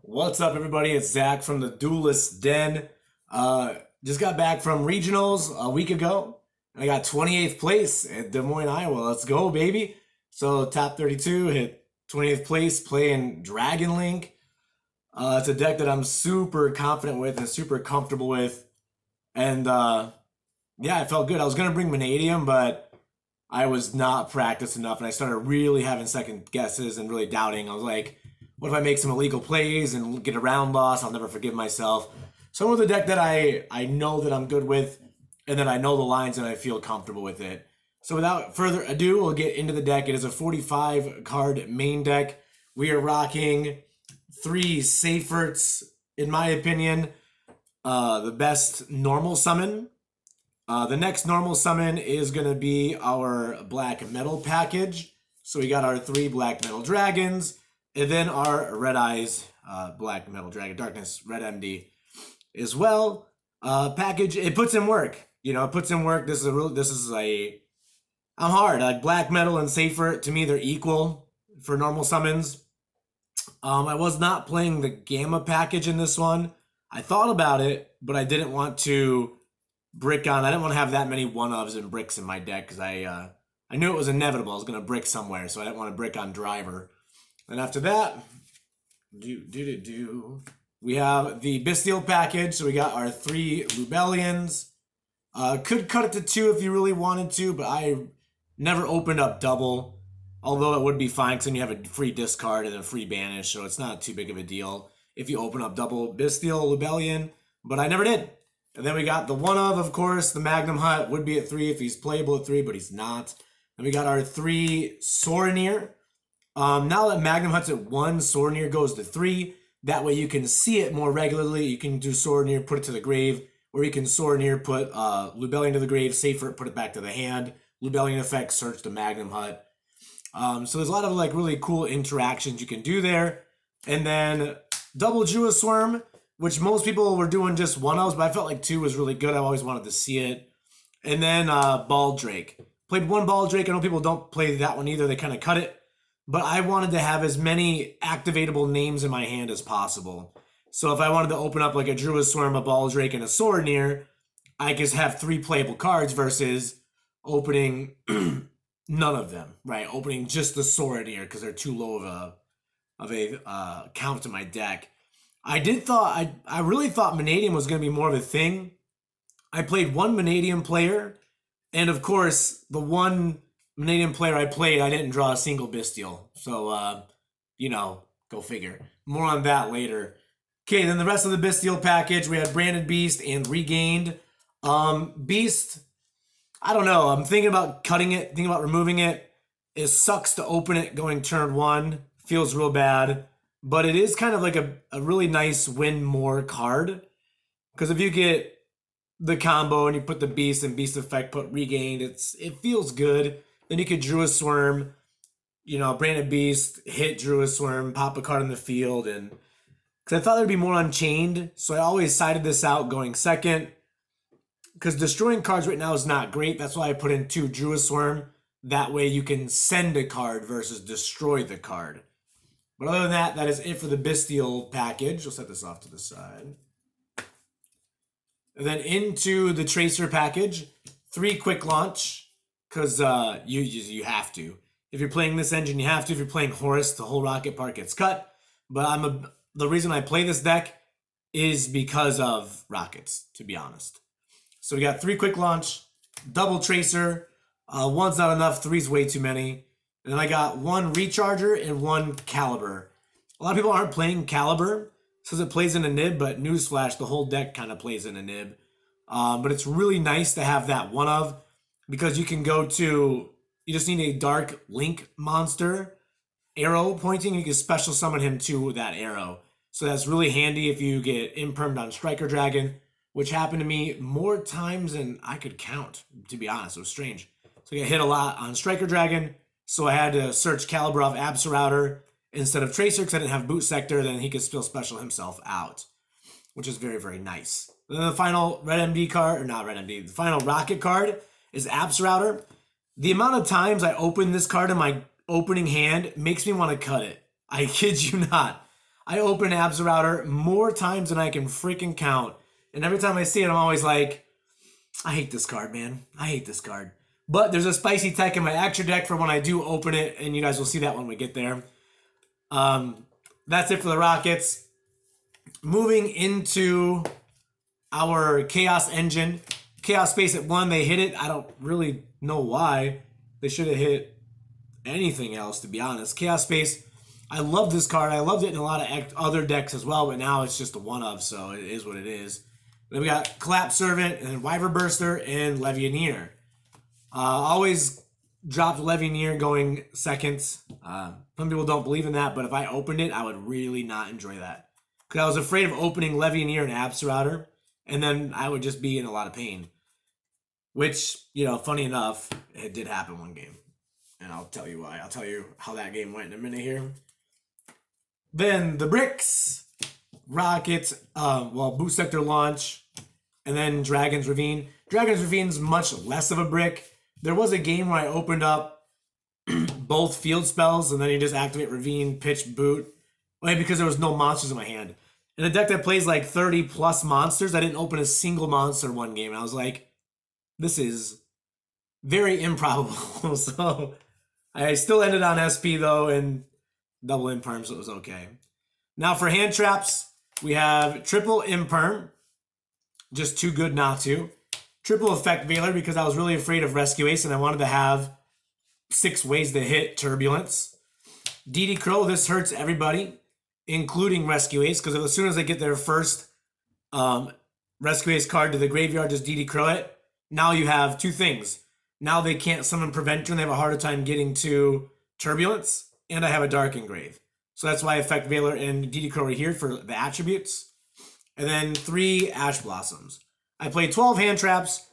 What's up, everybody? It's Zach from the Duelist Den. Just got back from regionals a week ago. I got 28th place at Des Moines, Iowa. Let's go, baby. So, top 32, hit 28th place playing Dragon Link. It's a deck that I'm super confident with and super comfortable with. And yeah, I felt good. I was going to bring Vanadium, but I was not practiced enough. And I started really having second guesses and really doubting. I was like, what if I make some illegal plays and get a round loss? I'll never forgive myself. So with a deck that I know that I'm good with, and then I know the lines and I feel comfortable with it. So without further ado, we'll get into the deck. It is a 45 card main deck. We are rocking 3 Seyferts, in my opinion, the best normal summon. The next normal summon is going to be our black metal package. So we got our 3 black metal dragons. And then our Red Eyes, Black Metal Dragon, Darkness, Red MD as well. Package, it puts in work. You know, it puts in work. I'm hard. Like Black Metal and Safer, to me, they're equal for normal summons. I was not playing the Gamma package in this one. I thought about it, but I didn't want to I didn't want to have that many one-ofs and bricks in my deck because I knew it was inevitable. I was going to brick somewhere, so I didn't want to brick on Driver. And after that, we have the Bestial package. So we got our 3 Lubellians. Could cut it to 2 if you really wanted to, but I never opened up double. Although it would be fine because then you have a free discard and a free banish, so it's not too big of a deal if you open up double Bestial Lubellian. But I never did. And then we got the one of course, the Magnum Hut would be at 3 if he's playable at 3, but he's not. And we got our 3 Sorinir. Now that Magnum Hut's at 1, Sorinir goes to 3. That way you can see it more regularly. You can do Sorinir, put it to the grave, or you can Sorinir, put Lubellian to the grave, Safer, put it back to the hand. Lubellian effect, search the Magnum Hut. So there's a lot of like really cool interactions you can do there. And then double Jewess Swarm, which most people were doing just one-ofs, but I felt like 2 was really good. I always wanted to see it. And then Baldrake. Played 1 Baldrake. I know people don't play that one either. They kind of cut it. But I wanted to have as many activatable names in my hand as possible. So if I wanted to open up like a Druid Swarm, a Baldrake, and a Sorinir, I could have 3 playable cards versus opening none of them, right? Opening just the Sorinir because they're too low of a count to my deck. I really thought Vanadium was going to be more of a thing. I played 1 Vanadium player, and of course, the 1 Vanadium player I played, I didn't draw a single Bestial. So, you know, go figure. More on that later. Okay, then the rest of the Bestial package, we had Branded Beast and Regained. Beast, I don't know. I'm thinking about cutting it, thinking about removing it. It sucks to open it going turn 1. Feels real bad. But it is kind of like a really nice win more card. Because if you get the combo and you put the Beast and Beast effect, put Regained, it feels good. Then you could Druid Swarm, you know, Branded Beast, hit Druid Swarm, pop a card in the field, and because I thought there'd be more Unchained, so I always sided this out going second. Because destroying cards right now is not great. That's why I put in 2 Druid Swarm. That way you can send a card versus destroy the card. But other than that, that is it for the Bestial package. We'll set this off to the side. And then into the Tracer package, 3 quick launch. Because you have to. If you're playing this engine, you have to. If you're playing Horus, the whole rocket part gets cut. But the reason I play this deck is because of rockets, to be honest. So we got 3 quick launch, double Tracer. 1's not enough, 3's way too many. And then I got 1 Recharger and 1 Caliber. A lot of people aren't playing Caliber. It says it plays in a nib, but newsflash, the whole deck kind of plays in a nib. But it's really nice to have that one of. Because you can you just need a Dark Link monster, arrow pointing, you can special summon him to that arrow. So that's really handy if you get impermed on Striker Dragon, which happened to me more times than I could count, to be honest. It was strange. So I got hit a lot on Striker Dragon, so I had to search Caliber off Absolouter instead of Tracer because I didn't have Boot Sector, then he could still special himself out, which is very, very nice. Then the final Red MD card, or not Red MD, the final Rocket card is Absolouter. The amount of times I open this card in my opening hand makes me want to cut it. I kid you not. I open Router more times than I can freaking count. And every time I see it, I'm always like, I hate this card, man. I hate this card. But there's a spicy tech in my extra deck for when I do open it, and you guys will see that when we get there. That's it for the Rockets. Moving into our Chaos Engine. Chaos Space at 1, they hit it. I don't really know why. They should have hit anything else, to be honest. Chaos Space, I love this card. I loved it in a lot of other decks as well, but now it's just a one-of, so it is what it is. Then we got Collapse Servant, and Wyvern Burster, and Levianeer. Always dropped Levianeer going second. Some people don't believe in that, but if I opened it, I would really not enjoy that. Because I was afraid of opening Levianeer and Absurrouter, and then I would just be in a lot of pain. Which, you know, funny enough, it did happen one game. And I'll tell you why. I'll tell you how that game went in a minute here. Then the bricks, Rockets, Boot Sector Launch, and then Dragon's Ravine. Dragon's Ravine's much less of a brick. There was a game where I opened up both field spells, and then you just activate Ravine, pitch, boot. Well, because there was no monsters in my hand. In a deck that plays like 30 plus monsters, I didn't open a single monster one game. And I was like, this is very improbable. So I still ended on SP though, and double Imperm, so it was okay. Now for hand traps, we have triple Imperm, just too good not to. Triple Effect Veiler, because I was really afraid of Rescue Ace and I wanted to have 6 ways to hit Turbulence. DD Crow, this hurts everybody, including Rescue Ace, because as soon as they get their first Rescue Ace card to the graveyard, just DD Crow it. Now you have 2 things. Now they can't summon Preventer and they have a harder time getting to Turbulence, and I have a Dark Engrave. So that's why Effect Veiler and DD Crow are here for the attributes. And then 3 Ash Blossoms. I played 12 hand traps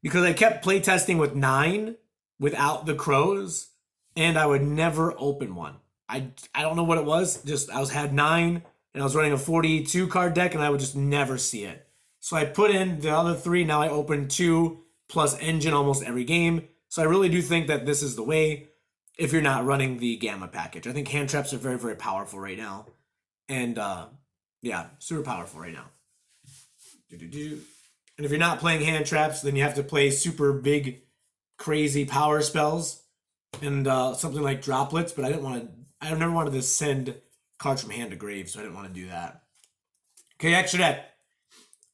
because I kept playtesting with 9 without the crows, and I would never open one. I don't know what it was. Just I had 9, and I was running a 42 card deck, and I would just never see it. So I put in the other 3. Now I open 2 plus Engine almost every game. So I really do think that this is the way if you're not running the Gamma package. I think hand traps are very, very powerful right now. And yeah, super powerful right now. And if you're not playing hand traps, then you have to play super big, crazy power spells and something like droplets. But I never wanted to send cards from hand to grave, so I didn't want to do that. Okay, extra deck.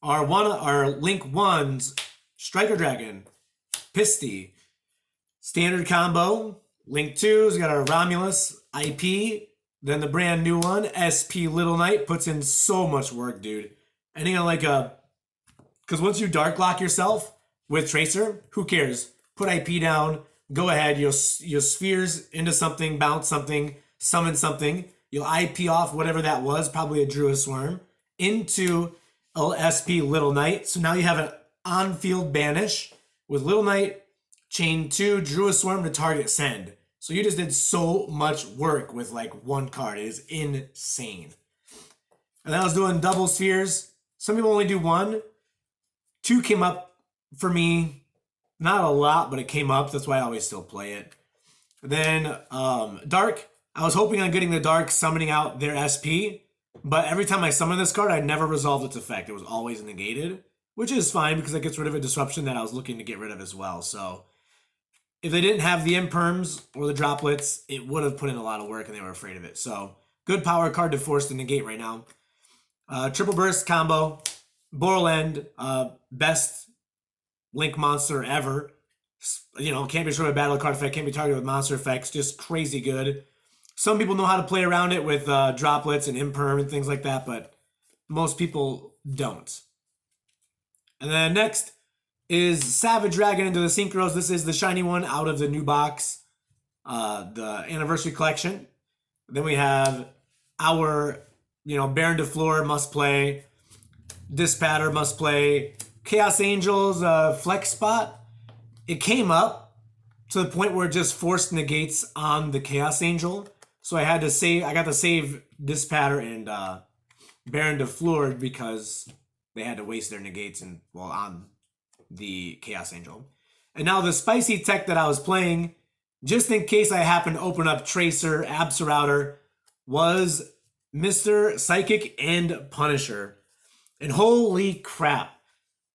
Our Link 1s, Striker Dragon, Pisty, standard combo. Link 2's got our Romulus, IP, then the brand new one, SP Little Knight, puts in so much work, dude. I think because once you Dark Lock yourself with Tracer, who cares? Put IP down, go ahead, you'll spheres into something, bounce something, summon something, you'll IP off whatever that was, probably a Druid Swarm, into SP Little Knight. So now you have an on-field banish with Little Knight, chain 2, Druid Swarm to target send. So you just did so much work with like one card. It is insane. And then I was doing double spheres. Some people only do 1. 2 came up for me. Not a lot, but it came up. That's why I always still play it. Then Dark. I was hoping on getting the Dark, summoning out their SP. But every time I summon this card, I never resolved its effect. It was always negated, which is fine because it gets rid of a disruption that I was looking to get rid of as well. So if they didn't have the Imperms or the droplets, it would have put in a lot of work and they were afraid of it. So good power card to force to negate right now. Triple Burst combo. Boral End, best Link monster ever. You know, can't be destroyed by battle card effect, can't be targeted with monster effects. Just crazy good. Some people know how to play around it with droplets and Imperm and things like that, but most people don't. And then next is Savage Dragon into the Synchros. This is the shiny one out of the new box, the Anniversary Collection. Then we have our, Baron de Fleur must play, Dispatter must play, Chaos Angels Flex Spot. It came up to the point where it just forced negates on the Chaos Angel. So I got to save Dispatter and Baron de Fleur because they had to waste their negates on the Chaos Angel. And now the spicy tech that I was playing, just in case I happen to open up Tracer, Absurrouter, was Mr. Psychic and Punisher. And holy crap,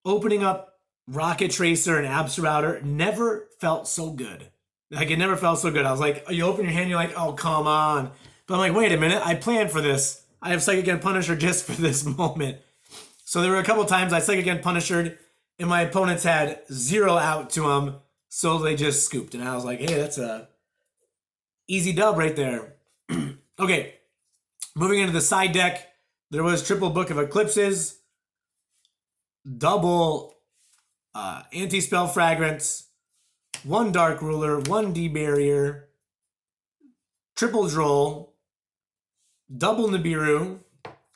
opening up Rocket Tracer and Absorouter never felt so good. Like, it never felt so good. I was like, you open your hand, you're like, oh, come on. But I'm like, wait a minute, I planned for this. I have Psychic and Punisher just for this moment. So there were a couple times I Psychic and Punisher, and my opponents had 0 out to them, so they just scooped. And I was like, hey, that's a easy dub right there. Okay, moving into the side deck, there was triple Book of Eclipses, double Anti-Spell Fragrance, 1 Dark Ruler, 1 D-Barrier, triple Droll, double Nibiru,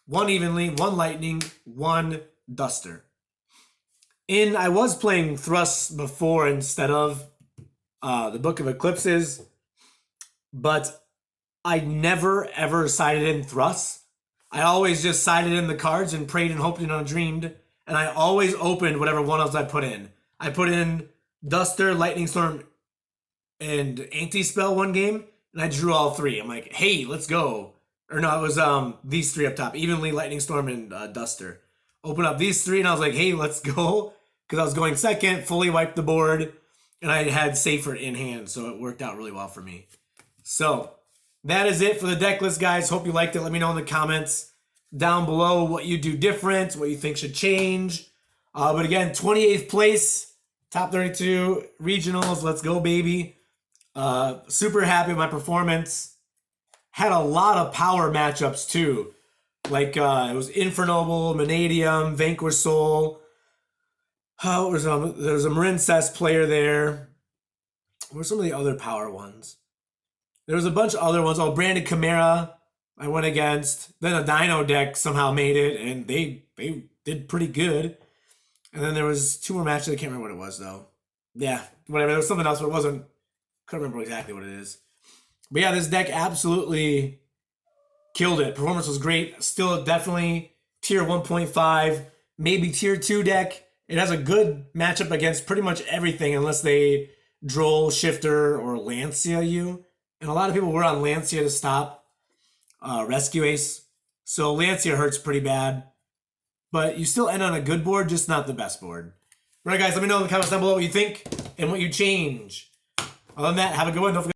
1 Evenly, 1 Lightning, 1 Duster. I was playing Thrusts before instead of the Book of Eclipses, but I never ever sided in Thrusts. I always just sided in the cards and prayed and hoped and undreamed, and I always opened whatever one else I put in. I put in Duster, Lightning Storm, and Anti-Spell one game, and I drew all 3. I'm like, hey, let's go. Or no, it was these 3 up top. Evenly, Lightning Storm, and Duster. Open up these 3, and I was like, hey, let's go. Because I was going second, fully wiped the board, and I had Safer in hand, so it worked out really well for me. So, that is it for the deck list, guys. Hope you liked it. Let me know in the comments down below what you do different, what you think should change. But again, 28th place, top 32 regionals. Let's go, baby. Super happy with my performance. Had a lot of power matchups, too. Like, it was Infernoble, Manadium, Vanquish Soul. There was a Marincess player there. What were some of the other power ones? There was a bunch of other ones. Oh, Branded Chimera I went against. Then a Dino deck somehow made it, and they did pretty good. And then there was 2 more matches. I can't remember what it was, though. Yeah, whatever. There was something else, but it wasn't. Couldn't remember exactly what it is. But yeah, this deck absolutely killed it. Performance was great. Still definitely tier 1.5, maybe tier 2 deck. It has a good matchup against pretty much everything unless they Droll, Shifter, or Lancia you. And a lot of people were on Lancia to stop Rescue Ace. So Lancia hurts pretty bad. But you still end on a good board, just not the best board. All right, guys, let me know in the comments down below what you think and what you change. Other than that, have a good one. Don't forget